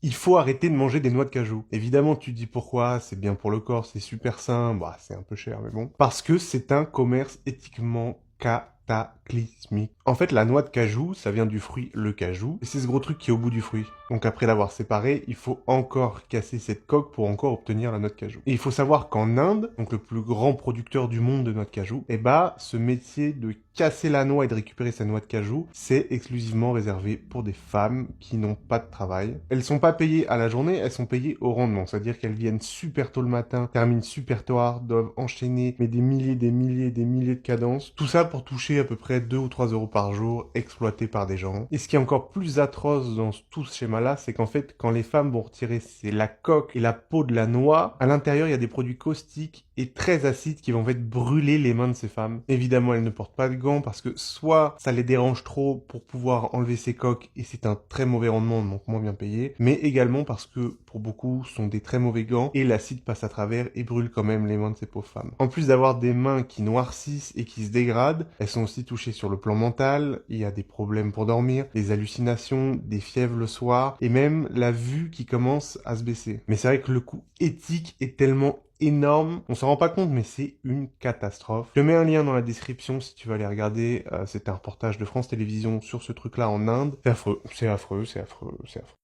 Il faut arrêter de manger des noix de cajou. Évidemment, tu te dis pourquoi, c'est bien pour le corps, c'est super sain, bah c'est un peu cher mais bon. Parce que c'est un commerce éthiquement cataclysmique. En fait, la noix de cajou, ça vient du fruit le cajou, et c'est ce gros truc qui est au bout du fruit. Donc après l'avoir séparé, il faut encore casser cette coque pour encore obtenir la noix de cajou. Et il faut savoir qu'en Inde, donc le plus grand producteur du monde de noix de cajou, eh bah, ce métier de casser la noix et de récupérer sa noix de cajou, c'est exclusivement réservé pour des femmes qui n'ont pas de travail. Elles sont pas payées à la journée, elles sont payées au rendement, c'est-à-dire qu'elles viennent super tôt le matin, terminent super tard, doivent enchaîner mais des milliers, des milliers de cadences. Tout ça pour toucher à peu près 2 ou 3 euros par jour, exploité par des gens. Et ce qui est encore plus atroce dans tout ce schéma-là, c'est qu'en fait, quand les femmes vont retirer c'est la coque et la peau de la noix, à l'intérieur, il y a des produits caustiques et très acides qui vont en fait brûler les mains de ces femmes. Évidemment, elles ne portent pas de gants parce que soit ça les dérange trop pour pouvoir enlever ces coques et c'est un très mauvais rendement, donc moins bien payé, mais également parce que pour beaucoup, ce sont des très mauvais gants et l'acide passe à travers et brûle quand même les mains de ces pauvres femmes. En plus d'avoir des mains qui noircissent et qui se dégradent, elles sont aussi touchées sur le plan mental, il y a des problèmes pour dormir, des hallucinations, des fièvres le soir et même la vue qui commence à se baisser. Mais c'est vrai que le coût éthique est tellement énorme. On s'en rend pas compte, mais c'est une catastrophe. Je te mets un lien dans la description si tu veux aller regarder. C'est un reportage de France Télévisions sur ce truc-là en Inde. C'est affreux, c'est affreux, c'est affreux, c'est affreux.